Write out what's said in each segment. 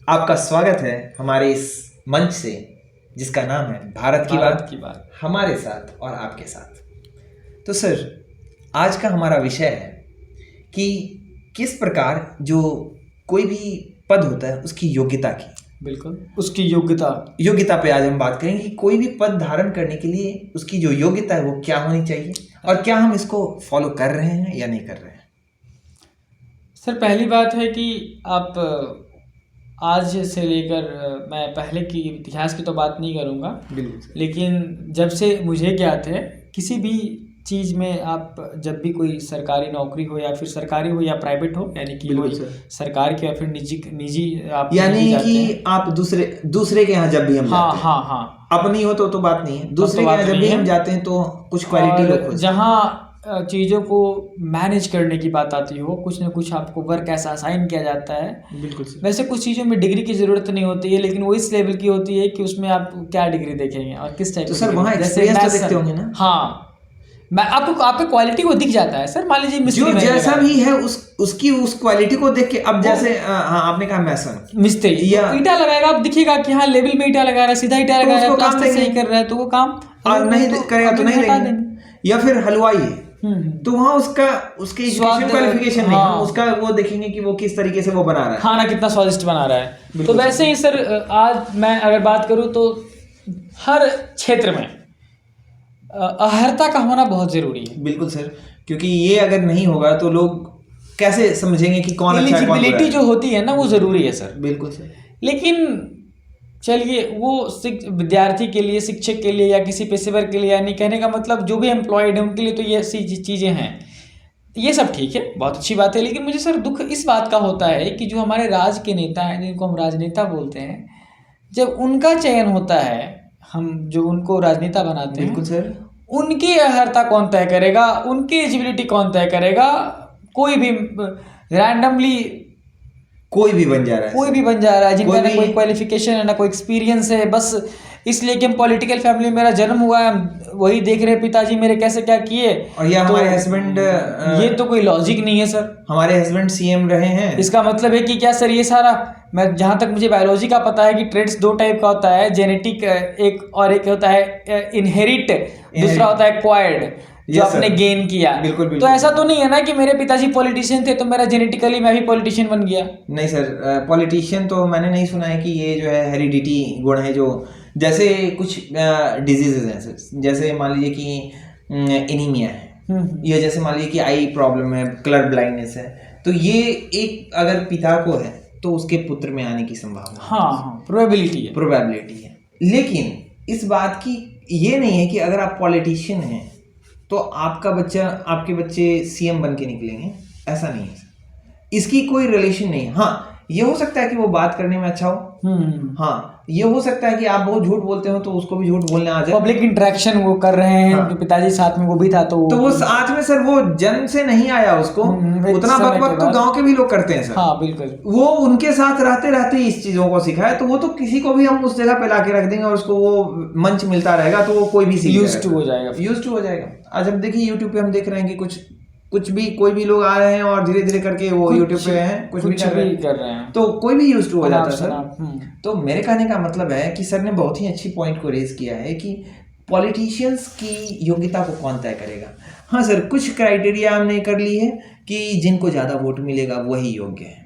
आपका स्वागत है हमारे इस मंच से जिसका नाम है भारत की बात हमारे साथ और आपके साथ। तो सर, आज का हमारा विषय है कि किस प्रकार जो कोई भी पद होता है उसकी योग्यता की, बिल्कुल उसकी योग्यता पे आज हम बात करेंगे कि कोई भी पद धारण करने के लिए उसकी जो योग्यता है वो क्या होनी चाहिए और क्या हम इसको फॉलो कर रहे हैं या नहीं कर रहे हैं। सर, पहली बात है कि आप आज से लेकर मैं पहले की इतिहास की तो बात नहीं करूँगा, बिल्कुल, लेकिन जब से मुझे ज्ञात है किसी भी चीज़ में आप जब भी कोई सरकारी नौकरी हो या फिर सरकारी हो या प्राइवेट हो, यानी कि कोई सरकार की या फिर निजी आप यानी कि आप दूसरे के यहाँ जब भी हम जाते हैं, हाँ अपनी हो तो बात नहीं है, दूसरे के यहाँ जब भी हम जाते हैं तो कुछ क्वालिटी लोग जहाँ चीज़ों को मैनेज करने की बात आती हो, कुछ ना कुछ आपको वर्क ऐसा असाइन किया जाता है। बिल्कुल वैसे कुछ चीज़ों में डिग्री की ज़रूरत नहीं होती है, लेकिन वो इस लेवल की होती है कि उसमें आप क्या डिग्री देखेंगे और किस टाइप। तो सर वहाँ एक्सपीरियंस तो देखते होंगे ना। हाँ, मैं आपको आपके क्वालिटी को दिख जाता है सर। मान लीजिए जो जैसा भी है उसकी उस क्वालिटी को देख के, अब जैसे हाँ आपने कहा मैसन मिस्त्री या ईटा लगाएगा, आप दिखेगा कि हाँ लेवल में ईटा लगा रहा है, सीधा ईटा लगा रहा है, प्लास्टर सही कर रहा है, तो वो काम नहीं करेगा तो नहीं देंगे। या फिर हलवाई है तो वहाँ उसके एजुकेशन क्वालिफिकेशन नहीं, हम उसका वो देखेंगे कि वो किस तरीके से वो बना रहा है, खाना कितना स्वादिष्ट बना रहा है। तो वैसे ही सर, आज मैं अगर बात करूँ तो हर क्षेत्र में अर्हता का होना बहुत जरूरी है। बिल्कुल सर, क्योंकि ये अगर नहीं होगा तो लोग कैसे समझेंगे कि कौन अच्छा है, कौन बुरा है। एलिजिबिलिटी जो होती है ना वो जरूरी है सर। बिल्कुल सर। लेकिन चलिए, वो विद्यार्थी के लिए, शिक्षक के लिए या किसी पेशेवर के लिए, यानी कहने का मतलब जो भी एम्प्लॉयड है उनके लिए तो ये चीज़ें हैं, ये सब ठीक है, बहुत अच्छी बात है। लेकिन मुझे सर दुख इस बात का होता है कि जो हमारे राज्य के नेता हैं, जिनको हम राजनेता बोलते हैं, जब उनका चयन होता है, हम जो उनको राजनेता बनाते हैं, बिल्कुल सर, उनकी अर्हता कौन तय करेगा, उनकी एलिजिबिलिटी कौन तय करेगा? कोई भी रैंडमली कोई भी बन जा रहा है, जिनका ना कोई क्वालिफिकेशन है ना कोई एक्सपीरियंस है, बस इसलिए कि हम पॉलिटिकल फैमिली में मेरा जन्म हुआ है, हम वही देख रहे हैं पिताजी मेरे कैसे क्या किए, और या हमारे हस्बैंड, ये तो कोई लॉजिक नहीं है सर। हमारे हस्बैंड सीएम रहे हैं, इसका मतलब है कि क्या सर ये सारा, मैं जहाँ तक मुझे बायोलॉजी का पता है कि ट्रेड्स दो टाइप का होता है, जेनेटिक एक, और एक होता है इनहेरिट, दूसरा होता है एक्वायर्ड, जो आपने गेन किया। बिल्कुल। तो ऐसा तो नहीं है ना कि मेरे पिताजी पॉलिटिशियन थे तो मेरा जेनेटिकली मैं भी पॉलिटिशियन बन गया। नहीं सर, पॉलिटिशियन तो मैंने नहीं सुना है कि ये जो है हेरिडिटी गुण है, जो जैसे कुछ डिजीजेज हैं सर, जैसे मान लीजिए कि एनीमिया है, या जैसे मान लीजिए कि आई प्रॉब्लम है, कलर ब्लाइंडनेस है, तो ये एक अगर पिता को है तो उसके पुत्र में आने की संभावना, हाँ प्रोबेबिलिटी है। लेकिन इस बात की ये नहीं है कि अगर आप पॉलिटिशियन हैं तो आपके बच्चे सीएम बन के निकलेंगे, ऐसा नहीं है। इसकी कोई रिलेशन नहीं है। हाँ, ये हो सकता है कि वो बात करने में अच्छा हो, हाँ ये हो सकता है कि आप बहुत झूठ बोलते हो तो उसको भी झूठ बोलने आ जाए, पब्लिक इंटरेक्शन वो कर रहे हैं। हाँ। पिताजी साथ में वो भी था तो वो साथ में सर, वो जन्म से नहीं आया उसको, उतना बकबक तो गांव के भी लोग करते हैं सर। हाँ बिल्कुल, वो उनके साथ रहते रहते इस चीजों को सीखा है, तो वो तो किसी को भी हम उस जगह पे लाके रख देंगे और उसको वो मंच मिलता रहेगा तो वो कोई भी यूज्ड टू हो जाएगा। आज हम देखिए यूट्यूब पे हम देख रहे हैं कि कुछ भी कोई भी लोग आ रहे हैं और धीरे धीरे करके वो यूट्यूब पे हैं, कुछ भी कर रहे हैं, तो कोई भी यूज्ड टू हो जाता है सर। तो मेरे कहने का मतलब है कि सर ने बहुत ही अच्छी पॉइंट को रेज किया है कि पॉलिटिशियंस की योग्यता को कौन तय करेगा। हाँ सर, कुछ क्राइटेरिया हमने कर ली है कि जिनको ज़्यादा वोट मिलेगा वही योग्य है।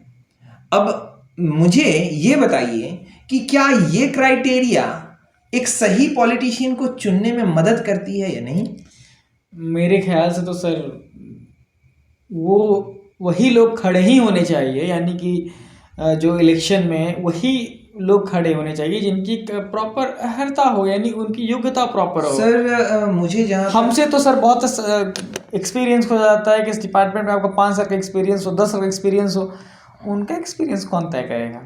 अब मुझे ये बताइए कि क्या ये क्राइटेरिया एक सही पॉलिटिशियन को चुनने में मदद करती है या नहीं? मेरे ख्याल से तो सर वो वही लोग खड़े ही होने चाहिए, यानी कि जो इलेक्शन में वही लोग खड़े होने चाहिए जिनकी प्रॉपर अर्हता हो, यानी उनकी योग्यता प्रॉपर हो। सर मुझे जहाँ हमसे तो सर बहुत एक्सपीरियंस हो जाता है कि इस डिपार्टमेंट में आपका 5 साल का एक्सपीरियंस हो, 10 साल का एक्सपीरियंस हो, उनका एक्सपीरियंस कौन तय करेगा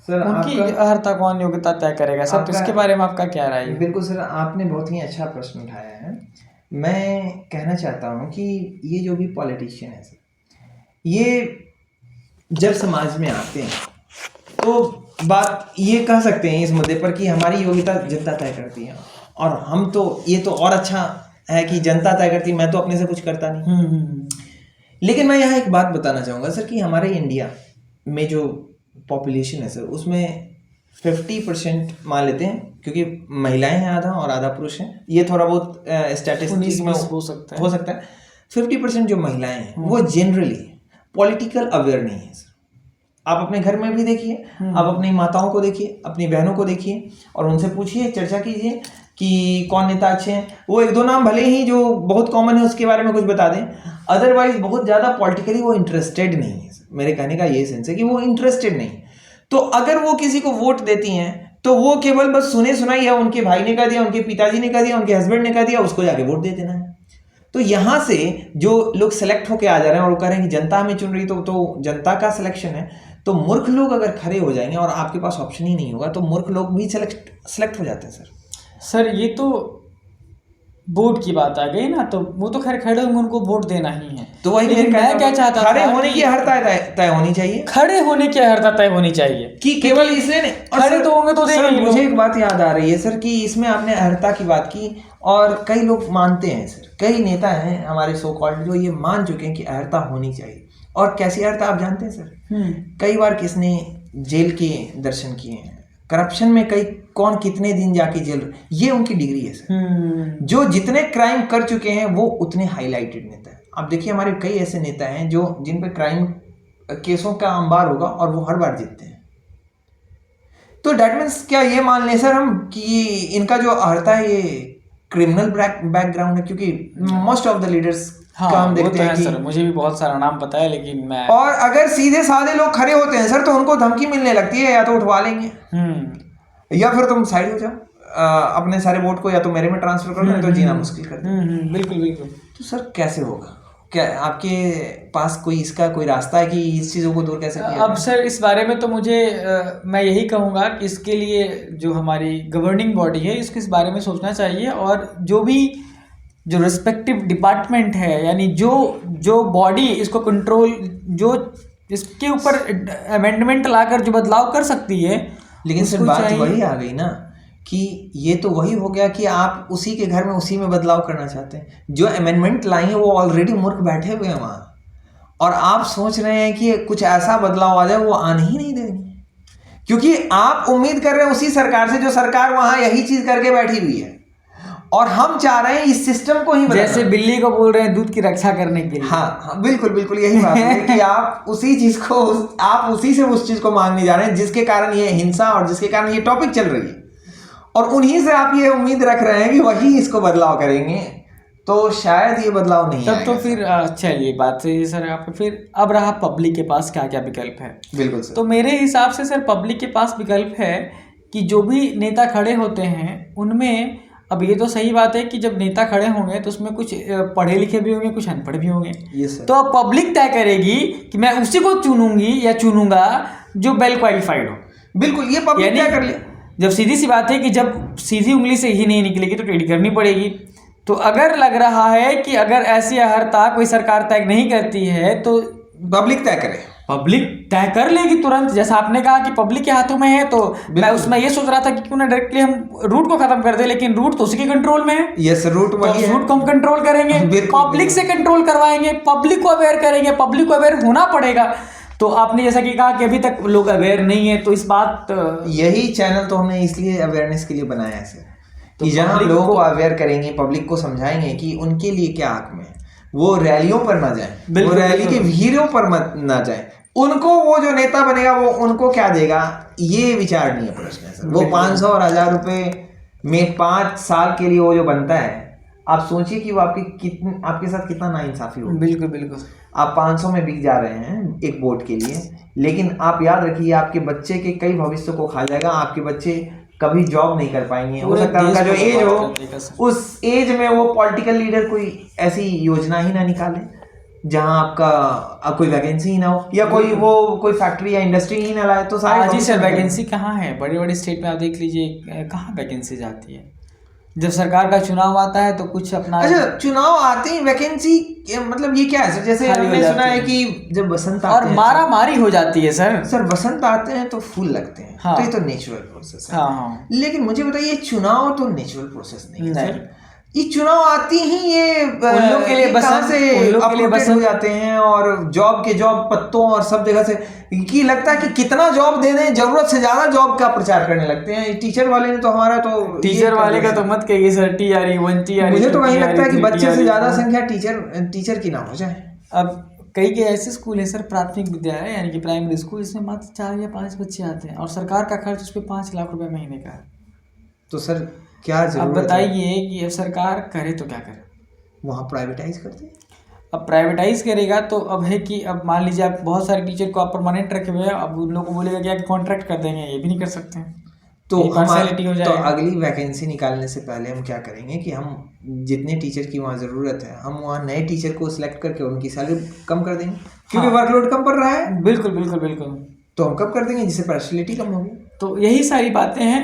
सर? उनकी अर्हता कौन योग्यता तय करेगा सर? तो इसके बारे में आपका क्या राय है? बिल्कुल सर, आपने बहुत ही अच्छा प्रश्न उठाया है। मैं कहना चाहता हूँ कि ये जो भी पॉलिटिशियन है सर, ये जब समाज में आते हैं तो बात ये कह सकते हैं इस मुद्दे पर कि हमारी योग्यता जनता तय करती है, और हम तो ये तो और अच्छा है कि जनता तय करती है, मैं तो अपने से कुछ करता नहीं। लेकिन मैं यहाँ एक बात बताना चाहूँगा सर कि हमारे इंडिया में जो पॉपुलेशन है सर, उसमें 50% मान लेते हैं, क्योंकि महिलाएं हैं आधा और आधा पुरुष हैं, ये थोड़ा बहुत स्टैटिस्टिक्स में हो सकता है। 50% जो महिलाएं हैं वो जनरली पॉलिटिकल अवेयर नहीं है सर। आप अपने घर में भी देखिए, आप अपनी माताओं को देखिए, अपनी बहनों को देखिए और उनसे पूछिए, चर्चा कीजिए कि कौन नेता अच्छे हैं। वो एक दो नाम भले ही जो बहुत कॉमन है उसके बारे में कुछ बता दें, अदरवाइज बहुत ज़्यादा पॉलिटिकली वो इंटरेस्टेड नहीं है। मेरे कहने का ये सेंस है कि वो इंटरेस्टेड नहीं। तो अगर वो किसी को वोट देती हैं तो वो केवल बस सुने सुनाई है, उनके भाई ने कह दिया, उनके पिताजी ने कह दिया, उनके हस्बैंड ने कह दिया, उसको जाके वोट दे देना है। तो यहाँ से जो लोग सेलेक्ट होके आ जा रहे हैं और वो कह रहे हैं कि जनता हमें चुन रही, तो जनता का सिलेक्शन है। तो मूर्ख लोग अगर खड़े हो जाएंगे और आपके पास ऑप्शन ही नहीं होगा तो मूर्ख लोग भी सेलेक्ट हो जाते हैं सर। ये तो वोट की बात आ गई ना, तो वो तो खैर खड़े होंगे, उनको वोट देना ही है। तो वही लेकिन मैं क्या चाहता था, खड़े होने की अर्हता तय होनी चाहिए, खड़े होने की अर्हता तय होनी चाहिए कि केवल इसलिए नहीं खड़े तो होंगे तो देंगे। मुझे एक बात याद आ रही है सर कि इसमें आपने अर्हता की बात की और कई लोग मानते हैं सर, कई नेता हैं हमारे सो कॉल्ड जो ये मान चुके हैं कि अर्हता होनी चाहिए। और कैसी अर्हता आप जानते हैं सर? कई बार किसने जेल के दर्शन किए हैं, करप्शन में कौन कितने दिन जाके जेल, ये उनकी डिग्री है सर। जो जितने क्राइम कर चुके हैं वो उतने हाईलाइटेड नेता है। आप देखिए हमारे कई ऐसे नेता हैं जो जिन पे क्राइम केसों का अंबार होगा और वो हर बार जीतते हैं। तो डेट मीन्स क्या ये मान लें सर हम कि इनका जो अर्हता है ये क्रिमिनल बैकग्राउंड है? क्योंकि मोस्ट ऑफ द लीडर्स काम देखते हैं सर, मुझे भी बहुत सारा नाम पता है, लेकिन मैं और अगर सीधे साधे लोग खड़े होते हैं सर तो उनको धमकी मिलने लगती है, या तो उठवा लेंगे या फिर तुम साइड हो जाओ, अपने सारे वोट को या तो मेरे में ट्रांसफर कर दो, तो जीना मुश्किल कर दो। बिल्कुल बिल्कुल। तो सर कैसे होगा? क्या आपके पास इसका कोई रास्ता है कि इस चीज़ों को दूर कैसे किया? अब सर इस बारे में तो मुझे मैं यही कहूँगा कि इसके लिए जो हमारी गवर्निंग बॉडी है इसको इस बारे में सोचना चाहिए, और जो भी जो रिस्पेक्टिव डिपार्टमेंट है, यानी जो बॉडी इसको कंट्रोल, जो इसके ऊपर अमेंडमेंट लाकर जो बदलाव कर सकती है। लेकिन सर बात वही आ गई ना कि ये तो वही हो गया कि आप उसी के घर में उसी में बदलाव करना चाहते हैं। जो अमेंडमेंट लाई है वो ऑलरेडी मूर्ख बैठे हुए हैं वहाँ, और आप सोच रहे हैं कि कुछ ऐसा बदलाव आ जाए, वो आने ही नहीं देंगे, क्योंकि आप उम्मीद कर रहे हैं उसी सरकार से जो सरकार वहाँ यही चीज़ करके बैठी हुई है, और हम चाह रहे हैं इस सिस्टम को ही जैसे बिल्ली को बोल रहे हैं दूध की रक्षा करने के लिए। हाँ बिल्कुल बिल्कुल यही बात है कि आप उसी चीज को आप उसी से उस चीज को मांगने जा रहे हैं जिसके कारण ये हिंसा और जिसके कारण ये टॉपिक चल रही है, और उन्हीं से आप ये उम्मीद रख रहे हैं कि वही इसको बदलाव करेंगे। तो शायद ये बदलाव नहीं तब तो फिर चलिए बात सही है सर। आप फिर अब रहा पब्लिक के पास क्या क्या विकल्प है। बिल्कुल सर। तो मेरे हिसाब से सर पब्लिक के पास विकल्प है कि जो भी नेता खड़े होते हैं उनमें, अब ये तो सही बात है कि जब नेता खड़े होंगे तो उसमें कुछ पढ़े लिखे भी होंगे, कुछ अनपढ़ भी होंगे। तो अब पब्लिक तय करेगी कि मैं उसी को चुनूंगी या चुनूंगा जो वेल क्वालिफाइड हो। बिल्कुल, ये पब्लिक तय कर ले। जब सीधी सी बात है कि जब सीधी उंगली से ही नहीं निकलेगी तो टेढ़ी करनी पड़ेगी। तो अगर लग रहा है कि अगर ऐसी अर्हता कोई सरकार तय नहीं करती है तो पब्लिक तय करे, पब्लिक तय कर लेगी तुरंत। जैसा आपने कहा कि पब्लिक के हाथों में है, तो मैं उसमें ये सोच रहा था कि क्यों ना डायरेक्टली हम रूट को खत्म कर दे, लेकिन रूट तो उसी के कंट्रोल में है। यस, रूट वही है। रूट को हम कंट्रोल करेंगे, पब्लिक से कंट्रोल करवाएंगे, पब्लिक को अवेयर करेंगे, पब्लिक को अवेयर होना पड़ेगा। तो आपने जैसा कि कहा कि अभी तक लोग अवेयर नहीं है, तो इस बात यही चैनल तो हमने इसलिए अवेयरनेस के लिए बनाया है सर, कि जहाँ लोगों को अवेयर करेंगे, पब्लिक को समझाएंगे कि उनके लिए क्या हक में है। वो रैलियों पर ना जाए, वो रैली के भीड़ों पर मत ना जाए। उनको वो जो नेता बनेगा वो उनको क्या देगा, ये विचारणीय प्रश्न है सर। वो 500 और 1000 रुपए में 5 साल के लिए वो जो बनता है, आप सोचिए कि वो आपके साथ कितना नाइंसाफी होगा। बिल्कुल बिल्कुल। आप 500 में बिक जा रहे हैं एक वोट के लिए, लेकिन आप याद रखिए आपके बच्चे के कई भविष्य को खा जाएगा। आपके बच्चे कभी जॉब नहीं कर पाएंगे। हो सकता है उनका जो एज हो, उस एज में वो पॉलिटिकल लीडर कोई ऐसी योजना ही ना निकाले जहां आपका कोई वैकेंसी ही ना हो, या कोई फैक्ट्री या इंडस्ट्री ही ना लाए। तो सारे जी सर, वैकेंसी कहाँ है? बड़ी बड़ी स्टेट में आप देख लीजिए कहाँ वैकेंसी जाती है। जब सरकार का चुनाव आता है तो कुछ अपना, अच्छा चुनाव आते ही वैकेंसी, मतलब ये क्या है सर? जैसे हमने सुना है कि जब बसंत आते और मारा मारी हो जाती है सर बसंत आते हैं तो फूल लगते हैं। तो ये तो नेचुरल प्रोसेस है। हाँ। लेकिन मुझे बताइए, चुनाव तो नेचुरल प्रोसेस नहीं है सर। ये चुनाव आती ही ये उन लोग के लिए कहाँ से अपडेट हो जाते हैं और जॉब पत्तों और सब जगह से कि लगता है कि कितना जॉब दे दें, जरूरत से ज्यादा जॉब का प्रचार करने लगते हैं। टीचर वाले ने तो हमारा तो टीचर वाले का तो मत कहिए सर, TRE 1 TRE मुझे तो वही लगता है कि बच्चे से ज्यादा संख्या टीचर की ना हो जाए। अब कई ऐसे स्कूल हैं सर, प्राथमिक विद्यालय यानी कि प्राइमरी स्कूल, इसमें मात्र 4 या 5 बच्चे आते हैं और सरकार का खर्च उस पर 5 लाख रुपए महीने का है। तो सर क्या जरूरत अब बताइए कि अब सरकार करे तो क्या करे, वहाँ प्राइवेटाइज करते हैं। अब प्राइवेटाइज करेगा तो अब है कि अब मान लीजिए आप बहुत सारे टीचर को आप परमानेंट रखे हुए हैं, अब उन लोगों को बोलेगा कि आप कॉन्ट्रैक्ट कर देंगे, ये भी नहीं कर सकते हैं। तो तो अगली वैकेंसी निकालने से पहले हम क्या करेंगे कि हम जितने टीचर की वहाँ ज़रूरत है हम वहाँ नए टीचर को सिलेक्ट करके उनकी सैलरी कम कर देंगे, क्योंकि वर्कलोड कम पड़ रहा है। बिल्कुल बिल्कुल बिल्कुल, तो हम कब कर देंगे जिससे पर्सनैलिटी कम होगी। तो यही सारी बातें हैं।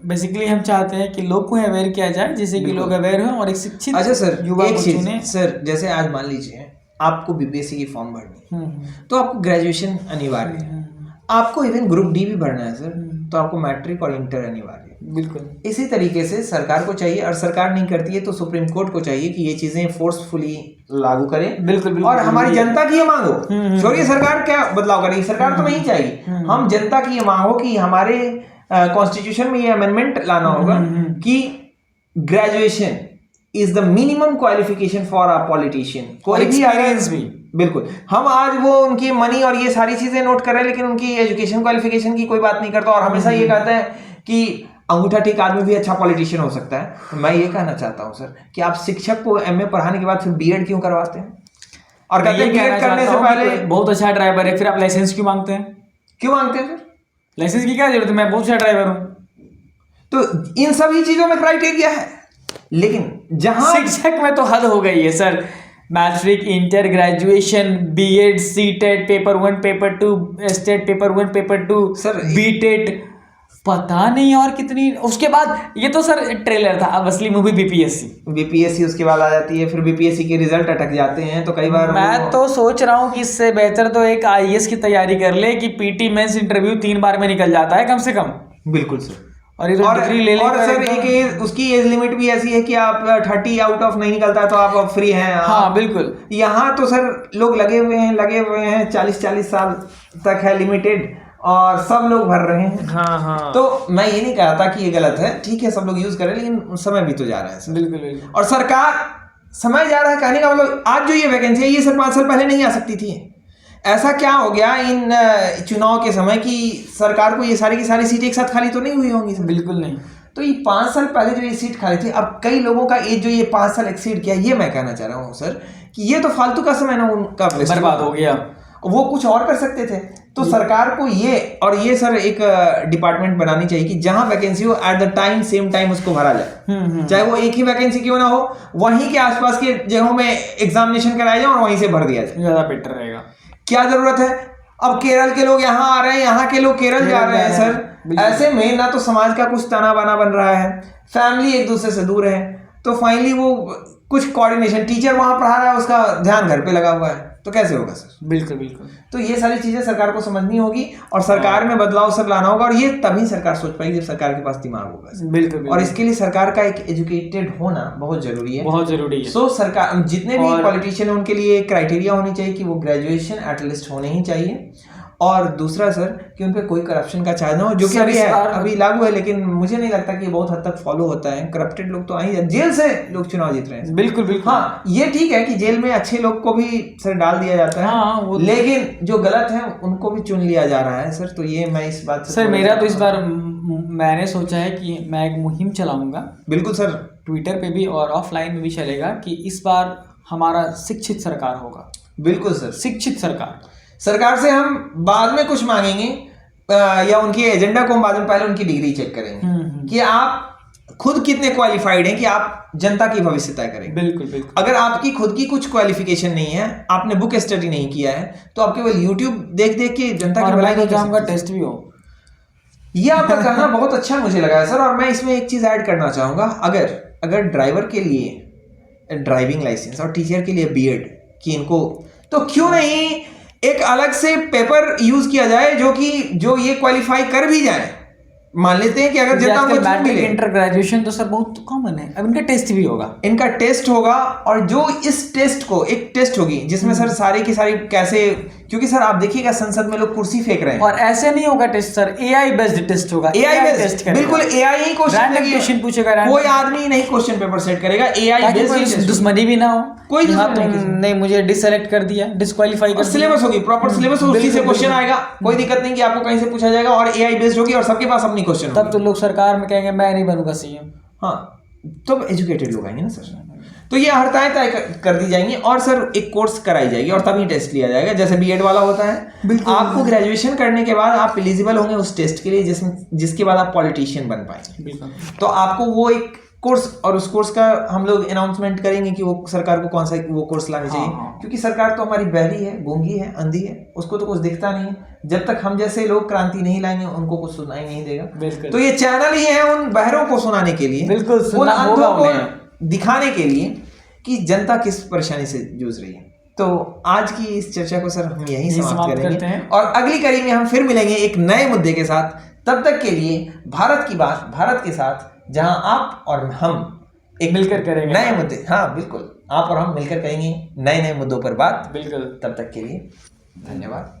बेसिकली हम चाहते हैं कि लोग को अवेयर किया जाए, जिससे कि लोग अवेयर हों और एक शिक्षित अच्छा सर युवा को चुने। सर जैसे आज मान लीजिए आपको BPSC की फॉर्म भरनी तो आपको ग्रेजुएशन अनिवार्य है, आपको इवन ग्रुप D भी भरना है सर तो आपको मैट्रिक और इंटर अनिवार्य है। बिल्कुल इसी तरीके से सरकार को चाहिए, और सरकार नहीं करती है तो सुप्रीम कोर्ट को चाहिए कि ये चीजें फोर्सफुली लागू करें। बिल्कुल और हमारी जनता की ये मांग हो, छोड़िए सरकार क्या बदलाव करेगी, सरकार तो नहीं चाहिए, हम जनता की ये मांग हो कि हमारे कॉन्स्टिट्यूशन में ये अमेंडमेंट लाना होगा कि graduation is the minimum qualification for a politician. कोई भी एक्सपीरियंस भी बिल्कुल, हम आज वो उनकी मनी और ये सारी चीजें नोट कर रहे हैं लेकिन उनकी एजुकेशन क्वालिफिकेशन की कोई बात नहीं करता, और हमेशा ये कहते हैं कि अंगूठा टेक आदमी भी अच्छा पॉलिटिशियन हो सकता है। तो मैं ये कहना चाहता हूँ सर कि आप शिक्षक को MA पढ़ाने के बाद फिर B.Ed क्यों करवाते हैं, और कहते हैं B.Ed करने से पहले बहुत अच्छा ड्राइवर है, फिर आप लाइसेंस क्यों मांगते हैं? फिर लाइसेंस की क्या जरूरत है, मैं बहुत अच्छा ड्राइवर हूँ। तो इन सभी चीजों में क्राइटेरिया है, लेकिन जहां शिक्षक में तो हद हो गई है sir. Matric, inter, graduation, B.Ed, C.Tet, paper 1 paper 2, state paper 1 paper 2 sir, B.Tet, पता नहीं और कितनी, उसके बाद ये तो सर ट्रेलर था, अब असली मूवी BPSC उसके बाद आ जाती है, फिर BPSC के रिजल्ट अटक जाते हैं। तो कई बार मैं तो सोच रहा हूँ कि इससे बेहतर तो एक IAS की तैयारी कर ले कि PT मेंस इंटरव्यू 3 बार में निकल जाता है कम से कम। बिल्कुल सर, और ये तो डिग्री ले और सर एक उसकी एज लिमिट भी ऐसी है कि आप 30 आउट ऑफ नहीं निकलता तो आप फ्री हैं। हाँ बिल्कुल, यहाँ तो सर लोग लगे हुए हैं 40 साल तक है लिमिटेड, और सब लोग भर रहे हैं। हाँ। तो मैं ये नहीं कहा था कि ये गलत है, ठीक है सब लोग यूज करें, लेकिन समय भी तो जा रहा है सर। बिल्कुल। और सरकार समय जा रहा है कहने का मतलब आज जो ये वैकेंसी है ये सर 5 साल पहले नहीं आ सकती थी। ऐसा क्या हो गया इन चुनाव के समय कि सरकार को ये सारी की सारी सीटें एक साथ खाली तो नहीं हुई होंगी सर? बिल्कुल नहीं। तो ये 5 साल पहले जो ये सीट खाली थी, अब कई लोगों का एज जो ये 5 साल एक्सीड किया, ये मैं कहना चाह रहा हूँ सर कि ये तो फालतू का समय ना उनका बर्बाद हो गया, वो कुछ और कर सकते थे। तो सरकार को ये सर एक डिपार्टमेंट बनानी चाहिए कि जहां वैकेंसी हो at the time same time उसको भरा जाए, चाहे वो एक ही वैकेंसी क्यों ना हो, वहीं के आसपास के जगहों में एग्जामिनेशन कराया जाए और वहीं से भर दिया जाए, ज्यादा बेटर रहेगा। क्या जरूरत है? अब केरल के लोग यहाँ आ रहे हैं, यहाँ के लोग केरल जा रहे हैं सर। ऐसे में ना तो समाज का कुछ तना बना बन रहा है, फैमिली एक दूसरे से दूर है, तो फाइनली वो कुछ कोऑर्डिनेशन, टीचर वहां पढ़ा रहा है उसका ध्यान घर पे लगा हुआ है, तो कैसे होगा सर? बिल्कुल। तो ये सारी चीजें सरकार को समझनी होगी और सरकार में बदलाव सब लाना होगा, और ये तभी सरकार सोच पाएगी जब सरकार के पास दिमाग होगा। बिल्कुल। और इसके लिए सरकार का एक एजुकेटेड होना बहुत जरूरी है, बहुत जरूरी है। सो सरकार जितने भी पॉलिटिशियन उनके लिए क्राइटेरिया होनी चाहिए कि वो ग्रेजुएशन एटलीस्ट होने ही चाहिए, और दूसरा सर कि उन पे कोई करप्शन का चार्ज ना हो, जो कि अभी लागू है, लेकिन मुझे नहीं लगता कि ये बहुत हद तक फॉलो होता है। करप्टेड लोग तो आ ही, जेल से लोग चुनाव जीत रहे हैं। बिल्कुल। हाँ ये ठीक है कि जेल में अच्छे लोग को भी सर डाल दिया जाता है। हाँ, लेकिन जो गलत है उनको भी चुन लिया जा रहा है सर। तो ये मैं इस बात से सर मेरा तो इस बार मैंने सोचा है कि मैं एक मुहिम चलाऊंगा। बिल्कुल सर, ट्विटर पे भी और ऑफलाइन में भी चलेगा कि इस बार हमारा शिक्षित सरकार होगा। बिल्कुल सर, शिक्षित सरकार से हम बाद में कुछ मांगेंगे या उनके एजेंडा को हम बाद में, पहले उनकी डिग्री चेक करेंगे कि आप खुद कितने क्वालिफाइड हैं कि आप जनता की भविष्य तय करेंगे। बिल्कुल। अगर आपकी खुद की कुछ क्वालिफिकेशन नहीं है, आपने बुक स्टडी नहीं किया है, तो आप केवल यूट्यूब देख के जनता की भलाई नहीं कर सकते। टेस्ट भी हो, ये आपका कहना बहुत अच्छा मुझे लगा है सर। और मैं इसमें एक चीज ऐड करना चाहूंगा, अगर ड्राइवर के लिए ड्राइविंग लाइसेंस और टीचर के लिए B.Ed कि इनको, तो क्यों नहीं एक अलग से पेपर यूज किया जाए जो ये क्वालिफाई कर भी जाए मान लेते हैं कि अगर जनता को छूट मिले, इंटर ग्रेजुएशन तो सर बहुत कॉमन है, अब इनका टेस्ट भी होगा, इनका टेस्ट होगा, और जो इस टेस्ट को, एक टेस्ट होगी जिसमें सर सारी की सारी कैसे, क्योंकि सर आप देखिएगा संसद में लोग कुर्सी फेंक रहे हैं, और ऐसे नहीं होगा test sir, AI based test होगा, एआई बेस्ड, बिल्कुल एआई ही क्वेश्चन पूछेगा, कोई आदमी नहीं क्वेश्चन पेपर सेट करेगा, एआई बेस्ड, दुश्मनी भी ना हो, कोई नहीं मुझे डिससेलेक्ट कर दिया, डिस्क्वालीफाई कर, सिलेबस होगी, प्रॉपर सिलेबस, उसी से क्वेश्चन आएगा, कोई दिक्कत नहीं कि आपको कहीं से पूछा जाएगा, और एआई बेस्ड होगी और सबके पास अपनी क्वेश्चन, तब तो लोग सरकार में कहेंगे मैं नहीं बनूंगा सीएम। हाँ, तो एजुकेटेड लोग आएंगे ना सर, तो ये हड़ताएं तय कर दी जाएंगी, और सर एक कोर्स कराई जाएगी और तभी टेस्ट लिया जाएगा, जैसे बीएड वाला होता है। आपको ग्रेजुएशन करने के बाद आप एलिजिबल होंगे उस टेस्ट के लिए जिसके बाद आप पॉलिटिशियन बन पाएंगे, तो आपको वो एक कोर्स, और उस कोर्स का हम लोग अनाउंसमेंट करेंगे कि वो सरकार को कौन सा वो कोर्स लाना चाहिए, क्योंकि सरकार तो हमारी बहरी है, गूंगी है, अंधी है, उसको तो कुछ दिखता नहीं है, जब तक हम जैसे लोग क्रांति नहीं लाएंगे उनको कुछ सुनाई नहीं देगा। तो ये चैनल ही है उन बहरों को सुनाने के लिए, बिल्कुल, उन अंधों को दिखाने के लिए कि जनता किस परेशानी से जूझ रही है। तो आज की इस चर्चा को सर हम यहीं समाप्त करेंगे, और अगली कड़ी में हम फिर मिलेंगे एक नए मुद्दे के साथ। तब तक के लिए भारत की बात भारत के साथ, जहां आप और हम एक मिलकर करेंगे नए मुद्दे, हाँ बिल्कुल, आप और हम मिलकर करेंगे नए नए मुद्दों पर बात, बिल्कुल। तब तक के लिए धन्यवाद।